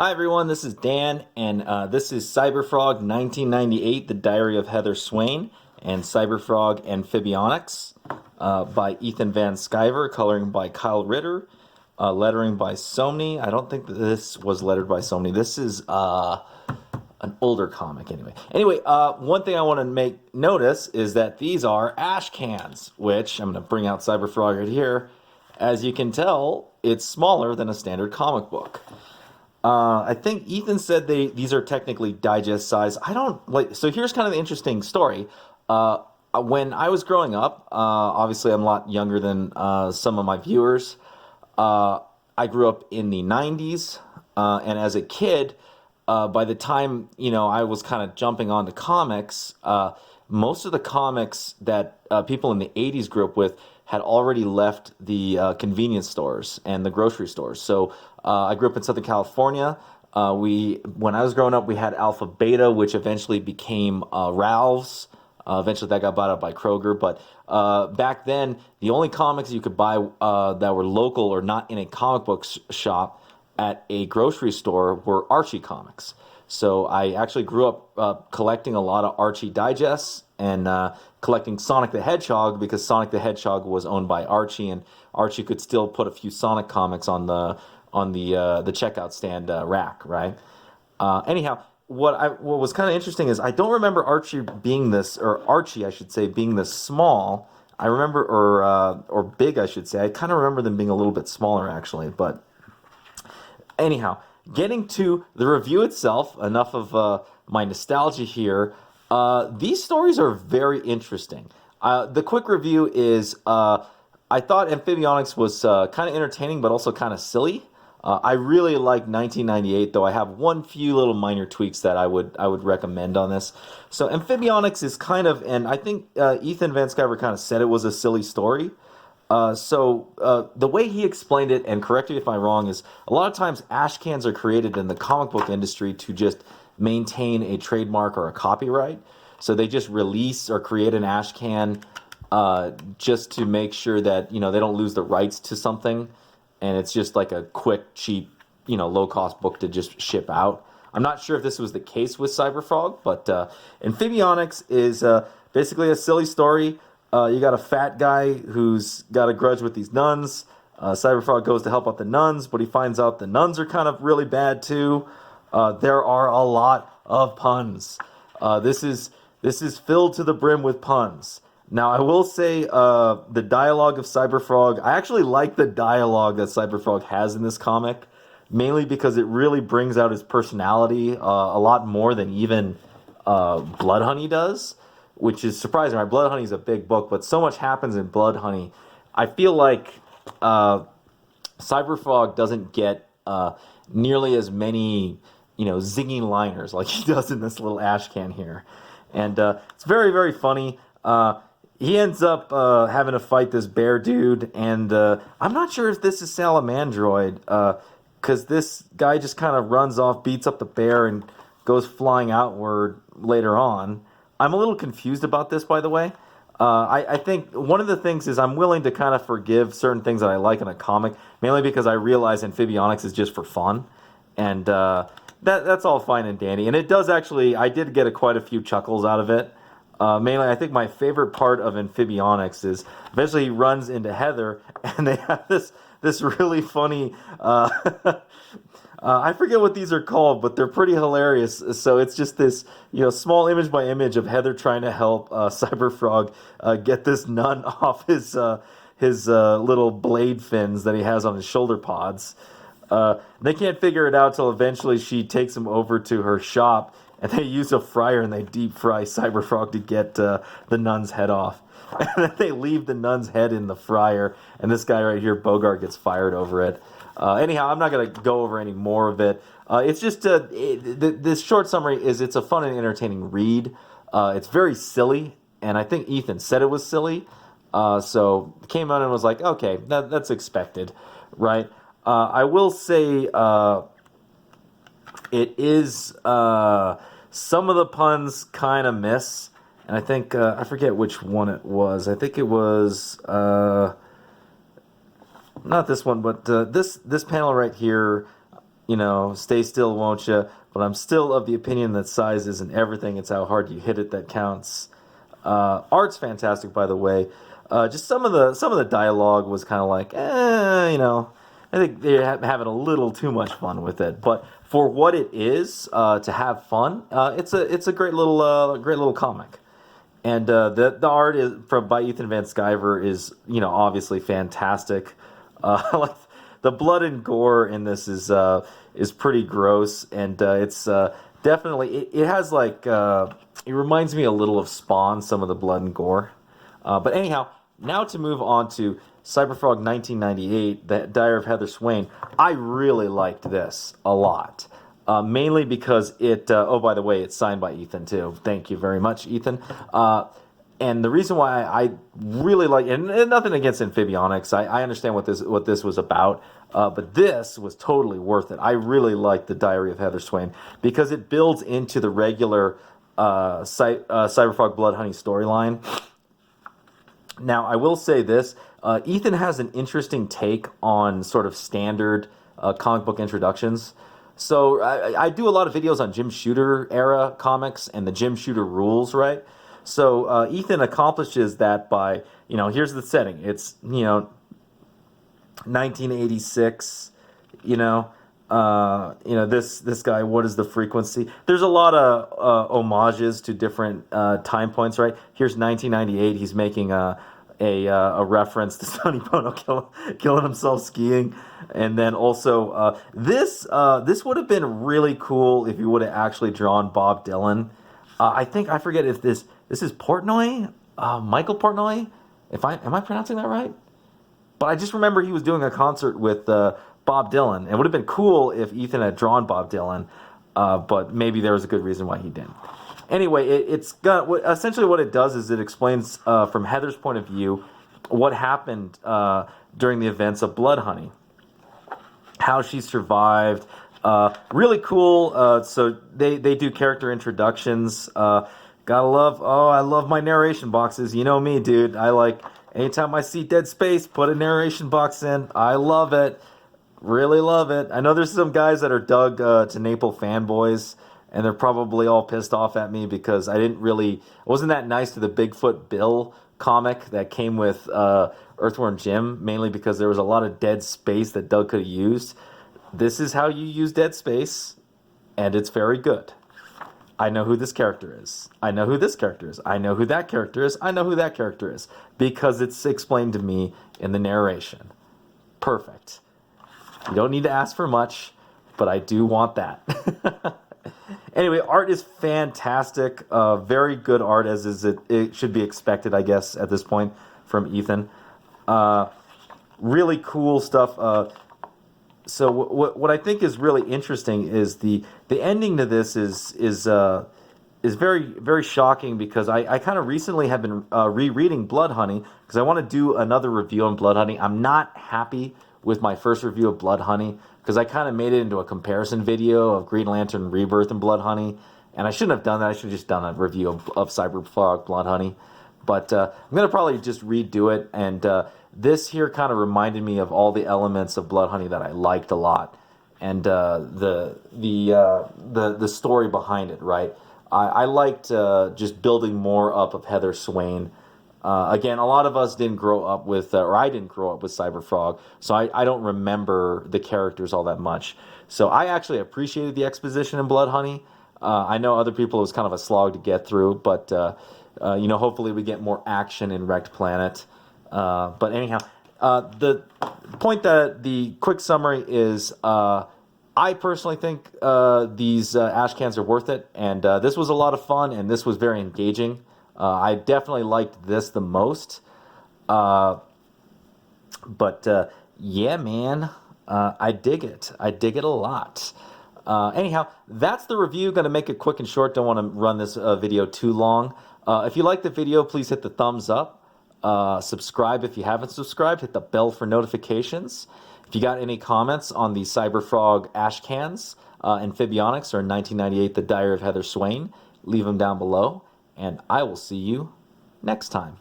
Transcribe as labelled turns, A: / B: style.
A: Hi everyone, this is Dan, and this is Cyberfrog 1998, The Diary of Heather Swain, and Cyberfrog Amphibionix by Ethan Van Sciver, coloring by Kyle Ritter, lettering by Somni. I don't think that this was lettered by Somni. This is an older comic anyway. Anyway, one thing I want to make notice is that these are Ashcans, which I'm going to bring out Cyberfrog right here. As you can tell, it's smaller than a standard comic book. I think Ethan said these are technically digest size. I don't like. So here's kind of the interesting story. When I was growing up, obviously I'm a lot younger than some of my viewers. I grew up in the '90s, and as a kid, by the time I was kind of jumping onto comics, most of the comics that people in the '80s grew up with had already left the convenience stores and the grocery stores. So I grew up in Southern California. When I was growing up, we had Alpha Beta, which eventually became Ralph's. Eventually that got bought out by Kroger. But back then, the only comics you could buy that were local or not in a comic book shop at a grocery store were Archie comics. So I actually grew up collecting a lot of Archie digests and collecting Sonic the Hedgehog, because Sonic the Hedgehog was owned by Archie, and Archie could still put a few Sonic comics on the checkout stand rack, right? Anyhow, what was kind of interesting is I don't remember Archie being this, or Archie, I should say, being this small. I remember, or big, I should say. I kind of remember them being a little bit smaller, actually. But anyhow, getting to the review itself, enough of my nostalgia here. These stories are very interesting. The quick review is I thought Amphibionix was kind of entertaining, but also kind of silly. I really like 1998, though I have one few little minor tweaks that I would recommend on this. So Amphibionix is kind of, and I think Ethan Van Sciver kind of said it was a silly story. So the way he explained it, and correct me if I'm wrong, is a lot of times Ashcans are created in the comic book industry to just maintain a trademark or a copyright. So they just release or create an Ashcan just to make sure that they don't lose the rights to something, and it's just like a quick, cheap, low cost book to just ship out. I'm not sure if this was the case with Cyberfrog, but Amphibionix is basically a silly story. You got a fat guy who's got a grudge with these nuns. Cyberfrog goes to help out the nuns, but he finds out the nuns are kind of really bad too. There are a lot of puns. This is filled to the brim with puns. Now, I will say the dialogue of Cyberfrog, I actually like the dialogue that Cyberfrog has in this comic, mainly because it really brings out his personality a lot more than even Bloodhoney does, which is surprising. Right? Bloodhoney is a big book, but so much happens in Bloodhoney. I feel like Cyberfrog doesn't get nearly as many zinging liners like he does in this little Ashcan here. And it's very, very funny. He ends up having to fight this bear dude, and I'm not sure if this is Salamandroid, because this guy just kind of runs off, beats up the bear, and goes flying outward later on. I'm a little confused about this, by the way. I think one of the things is I'm willing to kind of forgive certain things that I like in a comic, mainly because I realize Amphibionix is just for fun, and that's all fine and dandy. And it does actually, I did get quite a few chuckles out of it. Mainly, I think my favorite part of Amphibionix is eventually he runs into Heather, and they have this really funny. I forget what these are called, but they're pretty hilarious. So it's just this, small image by image of Heather trying to help Cyberfrog get this nun off his little blade fins that he has on his shoulder pods. They can't figure it out till eventually she takes him over to her shop, and they use a fryer and they deep fry Cyberfrog to get the nun's head off. And then they leave the nun's head in the fryer, and this guy right here, Bogart, gets fired over it. Anyhow, I'm not going to go over any more of it. It's just, this short summary is it's a fun and entertaining read. It's very silly, and I think Ethan said it was silly. So came out and was like, okay, that's expected, right? I will say it is some of the puns kind of miss, and I think I forget which one it was. I think it was not this one, but this panel right here. stay still, won't you? But I'm still of the opinion that size isn't everything. It's how hard you hit it that counts. Art's fantastic, by the way. Just some of the dialogue was kind of like, I think they're having a little too much fun with it. But for what it is, to have fun, it's a great little comic. And the art is by Ethan Van Sciver is obviously fantastic. Like the blood and gore in this is pretty gross, and it's definitely it has like it reminds me a little of Spawn, some of the blood and gore. But anyhow, now to move on to Cyberfrog 1998, the Diary of Heather Swain. I really liked this a lot. Mainly because it, oh, by the way, it's signed by Ethan, too. Thank you very much, Ethan. And the reason why I really like, and nothing against Amphibionix, I understand what this was about, but this was totally worth it. I really like the Diary of Heather Swain because it builds into the regular Cyberfrog Blood Honey storyline. Now, I will say this, Ethan has an interesting take on sort of standard comic book introductions. So I do a lot of videos on Jim Shooter era comics and the Jim Shooter rules, right? So Ethan accomplishes that by, here's the setting. It's, 1986, this guy, what is the frequency? There's a lot of homages to different time points, right? Here's 1998. He's making a reference to Sonny Bono killing himself skiing. And then also, this would have been really cool if you would have actually drawn Bob Dylan. I forget if this is Portnoy, Michael Portnoy. Am I pronouncing that right? But I just remember he was doing a concert with Bob Dylan. It would have been cool if Ethan had drawn Bob Dylan, but maybe there was a good reason why he didn't. Anyway, it's got essentially what it does is it explains from Heather's point of view what happened during the events of Blood Honey, how she survived. Really cool. So they do character introductions. I love my narration boxes. You know me, dude. I like anytime I see dead space, put a narration box in. I love it. Really love it. I know there's some guys that are Doug to Naple fanboys, and they're probably all pissed off at me because I wasn't that nice to the Bigfoot Bill comic that came with Earthworm Jim, mainly because there was a lot of dead space that Doug could have used. This is how you use dead space, and it's very good. I know who this character is. I know who this character is. I know who that character is. I know who that character is. Because it's explained to me in the narration. Perfect. You don't need to ask for much, but I do want that. Anyway, art is fantastic. Very good art, as is it should be expected, I guess, at this point from Ethan. Really cool stuff. So what I think is really interesting is the ending to this is very, very shocking because I kind of recently have been rereading Blood Honey because I want to do another review on Blood Honey. I'm not happy with my first review of Blood Honey because I kind of made it into a comparison video of Green Lantern Rebirth and Blood Honey, and I shouldn't have done that. I should have just done a review of Cyberfrog Blood Honey. But I'm going to probably just redo it, and this here kind of reminded me of all the elements of Blood Honey that I liked a lot, and the story behind it, right? I liked just building more up of Heather Swain. Again, a lot of us didn't grow up with, or I didn't grow up with Cyberfrog, so I don't remember the characters all that much. So I actually appreciated the exposition in Blood Honey. I know other people it was kind of a slog to get through, but hopefully we get more action in Wrecked Planet. But anyhow, the point that the quick summary is, I personally think these Ashcans are worth it, and this was a lot of fun, and this was very engaging. I definitely liked this the most. But yeah, man, I dig it. I dig it a lot. Anyhow, that's the review. Going to make it quick and short. Don't want to run this video too long. If you like the video, please hit the thumbs up. Subscribe if you haven't subscribed. Hit the bell for notifications. If you got any comments on the Cyberfrog Ashcans, Amphibionix, or 1998, The Diary of Heather Swain, leave them down below. And I will see you next time.